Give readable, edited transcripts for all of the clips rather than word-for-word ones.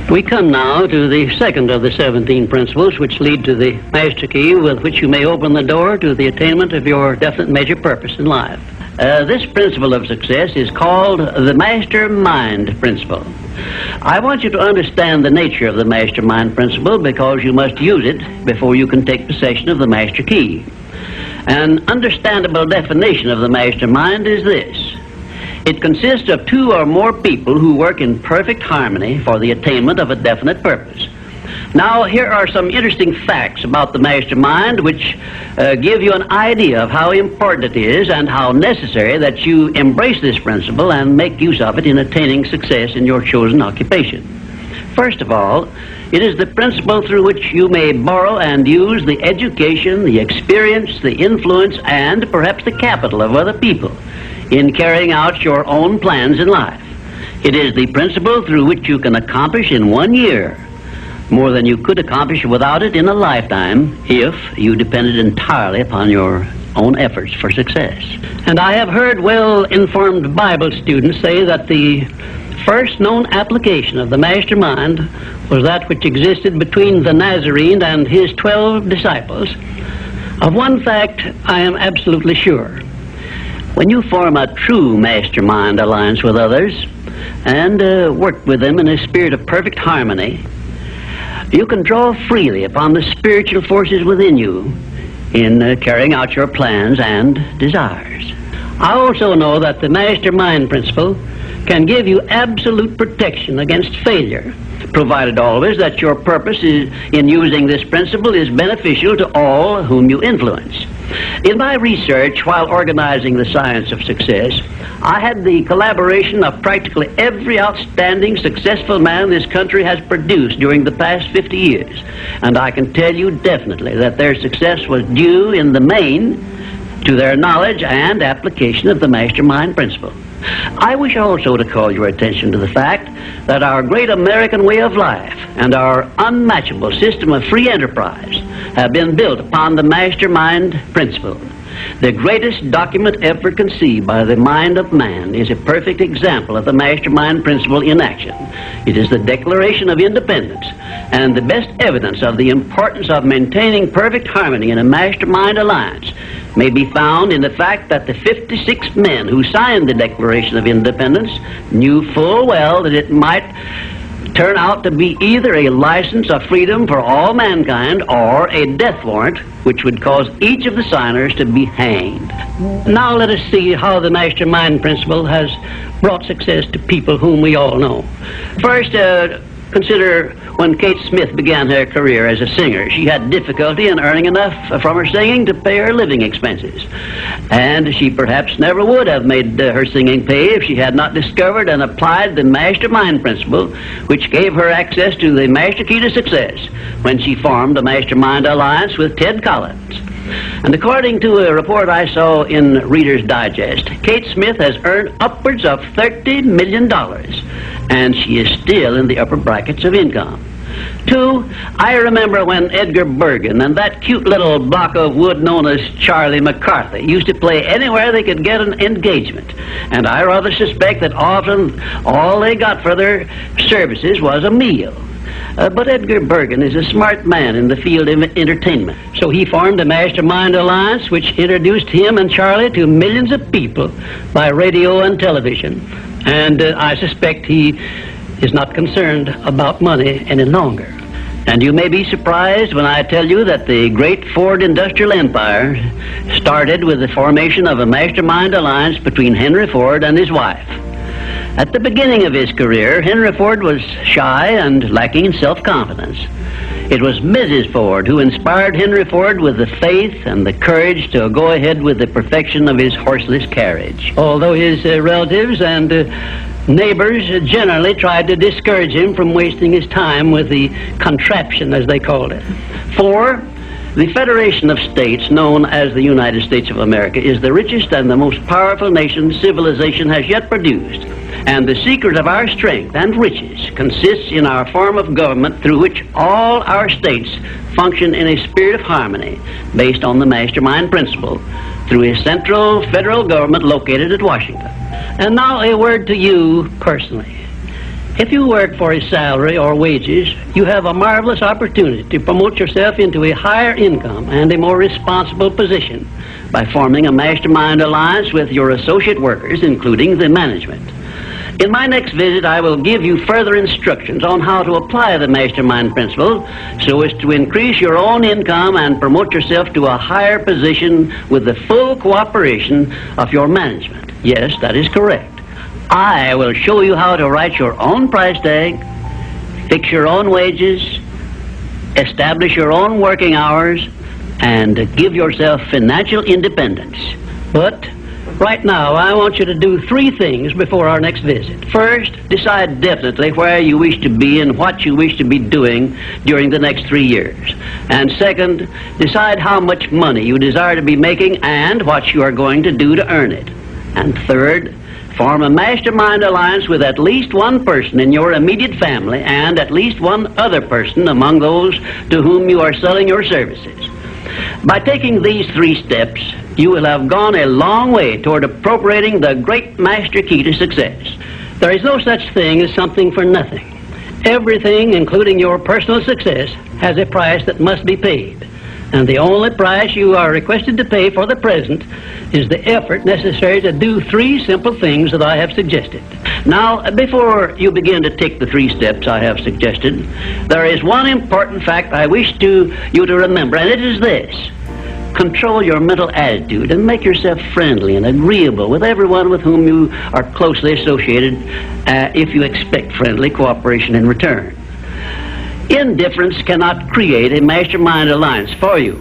We come now to the second of the 17 principles which lead to the master key with which you may open the door to the attainment of your definite major purpose in life. This principle of success is called the mastermind principle. I want you to understand the nature of the mastermind principle because you must use it before you can take possession of the master key. An understandable definition of the mastermind is this. It consists of two or more people who work in perfect harmony for the attainment of a definite purpose. Now, here are some interesting facts about the mastermind which give you an idea of how important it is and how necessary that you embrace this principle and make use of it in attaining success in your chosen occupation. First of all, it is the principle through which you may borrow and use the education, the experience, the influence, and perhaps the capital of other people in carrying out your own plans in life. It is the principle through which you can accomplish in 1 year more than you could accomplish without it in a lifetime if you depended entirely upon your own efforts for success. And I have heard well-informed Bible students say that the first known application of the mastermind was that which existed between the Nazarene and his 12 disciples. Of one fact I am absolutely sure. When you form a true mastermind alliance with others and work with them in a spirit of perfect harmony, you can draw freely upon the spiritual forces within you in carrying out your plans and desires. I also know that the mastermind principle can give you absolute protection against failure, provided always that your purpose in using this principle is beneficial to all whom you influence. In my research while organizing the science of success, I had the collaboration of practically every outstanding successful man this country has produced during the past 50 years. And I can tell you definitely that their success was due in the main to their knowledge and application of the mastermind principle. I wish also to call your attention to the fact that our great American way of life and our unmatchable system of free enterprise have been built upon the mastermind principle. The greatest document ever conceived by the mind of man is a perfect example of the mastermind principle in action. It is the Declaration of Independence, and the best evidence of the importance of maintaining perfect harmony in a mastermind alliance may be found in the fact that the 56 men who signed the Declaration of Independence knew full well that it might turn out to be either a license of freedom for all mankind or a death warrant which would cause each of the signers to be hanged. Now let us see how the mastermind principle has brought success to people whom we all know. First, consider when Kate Smith began her career as a singer. She had difficulty in earning enough from her singing to pay her living expenses. And she perhaps never would have made her singing pay if she had not discovered and applied the mastermind principle, which gave her access to the master key to success when she formed a mastermind alliance with Ted Collins. And according to a report I saw in Reader's Digest, Kate Smith has earned upwards of $30 million, and she is still in the upper brackets of income. 2, I remember when Edgar Bergen and that cute little block of wood known as Charlie McCarthy used to play anywhere they could get an engagement. And I rather suspect that often all they got for their services was a meal. But Edgar Bergen is a smart man in the field of entertainment. So he formed a mastermind alliance which introduced him and Charlie to millions of people by radio and television. And I suspect he is not concerned about money any longer. And you may be surprised when I tell you that the great Ford industrial empire started with the formation of a mastermind alliance between Henry Ford and his wife. At the beginning of his career, Henry Ford was shy and lacking in self-confidence. It was Mrs. Ford who inspired Henry Ford with the faith and the courage to go ahead with the perfection of his horseless carriage. Although his relatives and neighbors generally tried to discourage him from wasting his time with the contraption, as they called it. 4, the Federation of States, known as the United States of America, is the richest and the most powerful nation civilization has yet produced. And the secret of our strength and riches consists in our form of government through which all our states function in a spirit of harmony based on the mastermind principle through a central federal government located at Washington. And now a word to you personally. If you work for a salary or wages, you have a marvelous opportunity to promote yourself into a higher income and a more responsible position by forming a mastermind alliance with your associate workers, including the management. In my next visit, I will give you further instructions on how to apply the mastermind principle so as to increase your own income and promote yourself to a higher position with the full cooperation of your management. Yes, that is correct. I will show you how to write your own price tag, fix your own wages, establish your own working hours, and give yourself financial independence. But right now, I want you to do 3 things before our next visit. First, decide definitely where you wish to be and what you wish to be doing during the next 3 years. And second, decide how much money you desire to be making and what you are going to do to earn it. And third, form a mastermind alliance with at least one person in your immediate family and at least one other person among those to whom you are selling your services. By taking these 3 steps, you will have gone a long way toward appropriating the great master key to success. There is no such thing as something for nothing. Everything, including your personal success, has a price that must be paid. And the only price you are requested to pay for the present is the effort necessary to do 3 simple things that I have suggested. Now, before you begin to take the 3 steps I have suggested, there is one important fact I wish you to remember, and it is this. Control your mental attitude and make yourself friendly and agreeable with everyone with whom you are closely associated if you expect friendly cooperation in return. Indifference cannot create a mastermind alliance for you.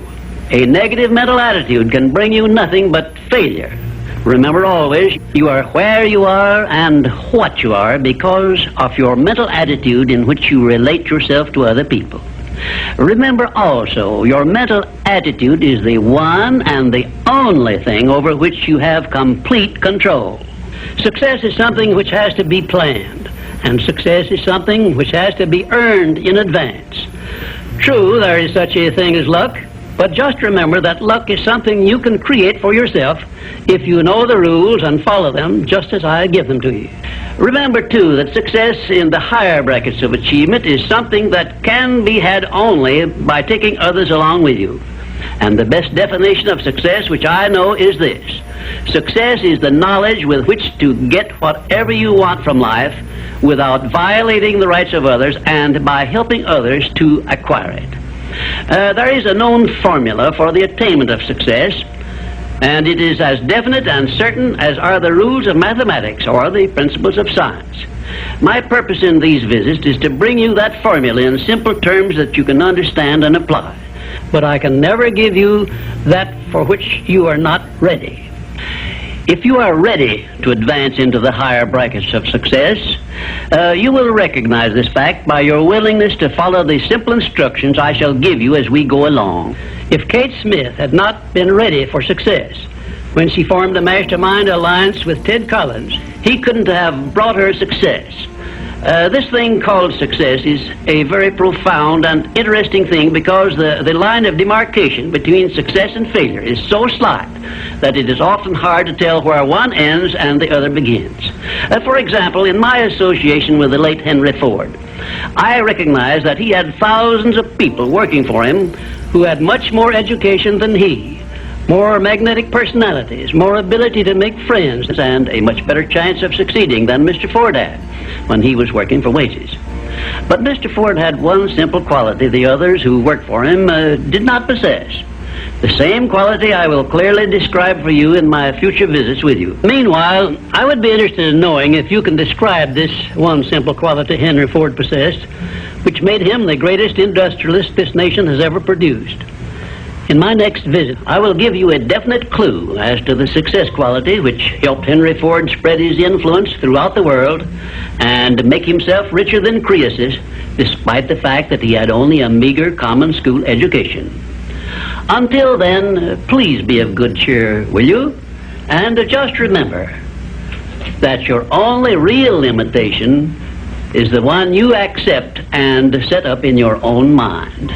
A negative mental attitude can bring you nothing but failure. Remember always, you are where you are and what you are because of your mental attitude in which you relate yourself to other people. Remember also, your mental attitude is the one and the only thing over which you have complete control. Success is something which has to be planned, and success is something which has to be earned in advance. True, there is such a thing as luck, but just remember that luck is something you can create for yourself if you know the rules and follow them just as I give them to you. Remember, too, that success in the higher brackets of achievement is something that can be had only by taking others along with you. And the best definition of success, which I know, is this. Success is the knowledge with which to get whatever you want from life without violating the rights of others and by helping others to acquire it. There is a known formula for the attainment of success, and it is as definite and certain as are the rules of mathematics or the principles of science. My purpose in these visits is to bring you that formula in simple terms that you can understand and apply. But I can never give you that for which you are not ready. If you are ready to advance into the higher brackets of success, you will recognize this fact by your willingness to follow the simple instructions I shall give you as we go along. If Kate Smith had not been ready for success when she formed a mastermind alliance with Ted Collins, he couldn't have brought her success. This thing called success is a very profound and interesting thing because the line of demarcation between success and failure is so slight that it is often hard to tell where one ends and the other begins. For example, in my association with the late Henry Ford, I recognized that he had thousands of people working for him who had much more education than he, more magnetic personalities, more ability to make friends, and a much better chance of succeeding than Mr. Ford had when he was working for wages. But Mr. Ford had one simple quality the others who worked for him did not possess. The same quality I will clearly describe for you in my future visits with you. Meanwhile, I would be interested in knowing if you can describe this one simple quality Henry Ford possessed, which made him the greatest industrialist this nation has ever produced. In my next visit, I will give you a definite clue as to the success quality which helped Henry Ford spread his influence throughout the world and make himself richer than Croesus, despite the fact that he had only a meager common school education. Until then, please be of good cheer, will you? And just remember that your only real limitation is the one you accept and set up in your own mind.